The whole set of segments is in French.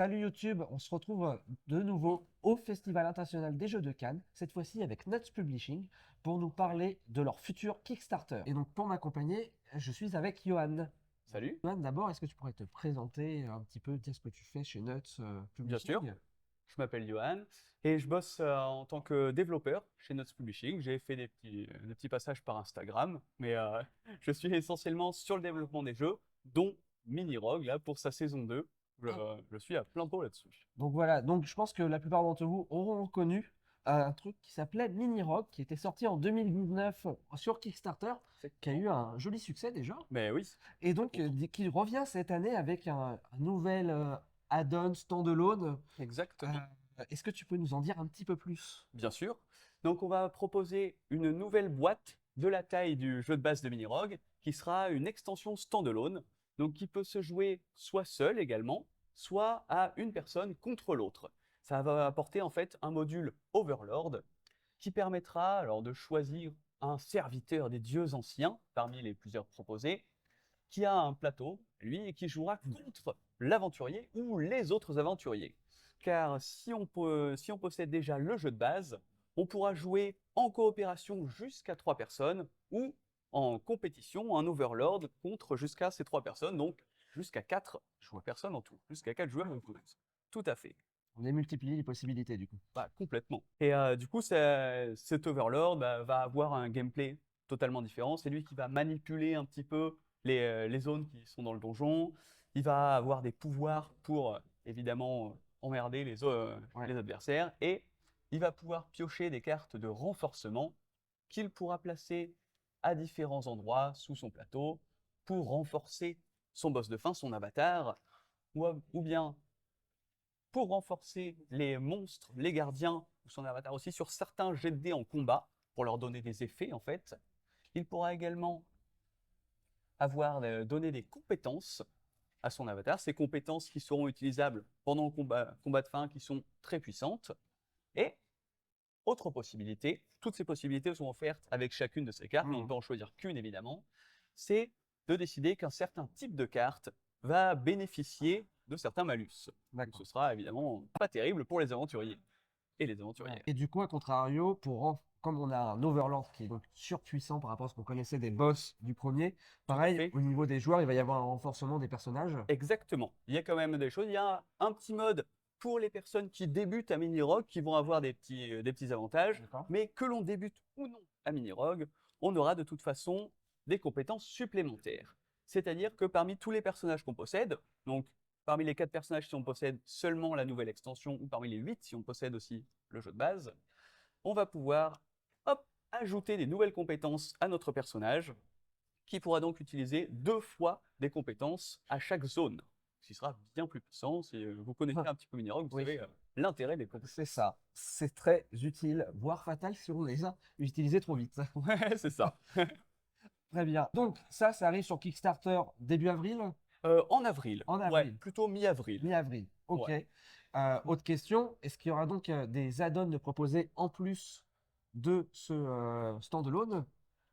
Salut YouTube, on se retrouve de nouveau au Festival international des jeux de Cannes, cette fois-ci avec Nuts Publishing, pour nous parler de leur futur Kickstarter. Et donc pour m'accompagner, je suis avec Johan. Salut, Johan, d'abord, est-ce que tu pourrais te présenter un petit peu, dire ce que tu fais chez Nuts bien sûr. Publishing? Je m'appelle Johan et je bosse en tant que développeur chez Notes Publishing. J'ai fait des petits passages par Instagram, mais je suis essentiellement sur le développement des jeux, dont Mini Rogue, là, pour sa saison 2. Je suis à plein pot là-dessus. Donc voilà, donc je pense que la plupart d'entre vous auront reconnu un truc qui s'appelait Mini Rock, qui était sorti en 2019 sur Kickstarter, qui a eu un joli succès déjà. Mais oui, Et très donc, content. qui revient cette année avec un nouvel add-on standalone. Exactement, Est-ce que tu peux nous en dire un petit peu plus? bien sûr. Donc on va proposer une nouvelle boîte de la taille du jeu de base de Mini Rogue, qui sera une extension standalone, donc qui peut se jouer soit seul également, soit à une personne contre l'autre. Ça va apporter en fait un module Overlord qui permettra alors de choisir un serviteur des dieux anciens parmi les plusieurs proposés, qui a un plateau, lui, et qui jouera contre l'aventurier ou les autres aventuriers. Car si on possède déjà le jeu de base, on pourra jouer en coopération jusqu'à 3 personnes ou en compétition, un overlord contre jusqu'à ces 3 personnes, donc jusqu'à 4 personnes en tout, jusqu'à 4 joueurs en tout. Tout à fait. On a multiplié les possibilités du coup. Bah, complètement. Et du coup, cet Overlord va avoir un gameplay totalement différent. C'est lui qui va manipuler un petit peu les zones qui sont dans le donjon. Il va avoir des pouvoirs pour, évidemment, emmerder Ouais. les adversaires. Et il va pouvoir piocher des cartes de renforcement qu'il pourra placer à différents endroits sous son plateau pour renforcer son boss de fin, son avatar, ou bien pour renforcer les monstres, les gardiens ou son avatar aussi sur certains jets de dés en combat, pour leur donner des effets en fait. Il pourra également donné des compétences à son avatar, ces compétences qui seront utilisables pendant le combat de fin, qui sont très puissantes. Et autre possibilité, toutes ces possibilités sont offertes avec chacune de ces cartes, mais on ne peut en choisir qu'une évidemment, c'est de décider qu'un certain type de carte va bénéficier de certains malus. Donc ce D'accord. sera évidemment pas terrible pour les aventuriers et les aventurières. Et du coup, à contrario, comme on a un Overlord qui est donc surpuissant par rapport à ce qu'on connaissait des boss du premier, Tout à pareil, fait. au niveau des joueurs, il va y avoir un renforcement des personnages. Exactement. Il y a quand même des choses. Il y a un petit mode pour les personnes qui débutent à Mini Rogue, qui vont avoir des petits avantages, D'accord. mais que l'on débute ou non à Mini Rogue, on aura de toute façon des compétences supplémentaires. C'est-à-dire que parmi tous les personnages qu'on possède, donc parmi les 4 personnages si on possède seulement la nouvelle extension, ou parmi les 8 si on possède aussi le jeu de base, on va pouvoir hop, ajouter des nouvelles compétences à notre personnage, qui pourra donc utiliser 2 fois des compétences à chaque zone, ce qui sera bien plus puissant. Si vous connaissez un petit peu Mini Rogue, vous Oui, savez l'intérêt des c'est compétences. ça. C'est très utile, voire fatal si on les a utilisés trop vite. Ouais, c'est ça. Très bien. Donc, ça arrive sur Kickstarter début avril? En avril, En ouais, avril, plutôt mi-avril. mi-avril. Ok. Ouais. Autre question, est-ce qu'il y aura donc des add-ons de proposer en plus de ce standalone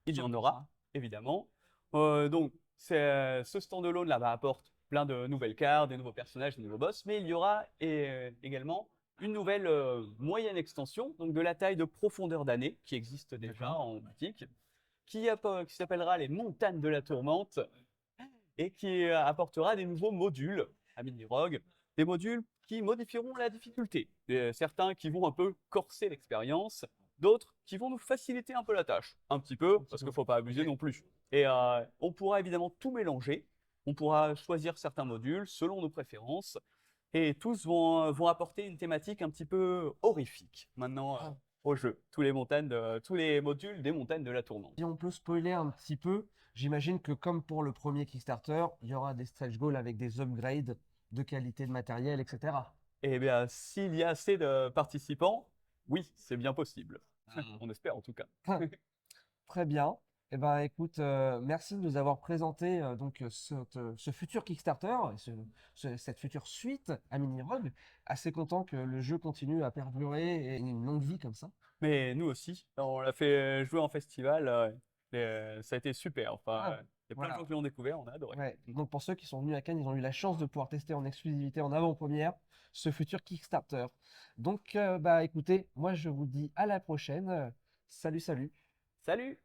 Il y sur en le aura, prochain? évidemment. Donc, ce standalone là apporte plein de nouvelles cartes, des nouveaux personnages, des nouveaux boss, mais il y aura également une nouvelle moyenne extension, donc de la taille de Profondeur d'année, qui existe déjà D'accord. en boutique, qui s'appellera les Montagnes de la Tourmente, et qui apportera des nouveaux modules à Mini Rogue, des modules qui modifieront la difficulté. Certains qui vont un peu corser l'expérience, d'autres qui vont nous faciliter un peu la tâche, un petit peu, Un petit parce qu'il peu. ne faut pas abuser Ok. non plus. Et on pourra évidemment tout mélanger, on pourra choisir certains modules selon nos préférences, et tous vont apporter une thématique un petit peu horrifique maintenant au jeu. Tous les modules des montagnes de la tourmente. Si on peut spoiler un petit peu, j'imagine que comme pour le premier Kickstarter, il y aura des stretch goals avec des upgrades de qualité de matériel, etc. Eh bien, s'il y a assez de participants, oui, c'est bien possible. Ah. On espère en tout cas. Très bien. Eh ben, écoute, merci de nous avoir présenté ce futur Kickstarter, et cette future suite à Mini Rogue. Assez content que le jeu continue à perdurer et ait une longue vie comme ça. Mais nous aussi, on l'a fait jouer en festival, ça a été super. Enfin, Ah, Il y a plein de Voilà. gens qui l'ont découvert, on a adoré. Ouais. Donc pour ceux qui sont venus à Cannes, ils ont eu la chance de pouvoir tester en exclusivité, en avant-première, ce futur Kickstarter. Donc, bah écoutez, moi je vous dis à la prochaine. Salut, salut. Salut!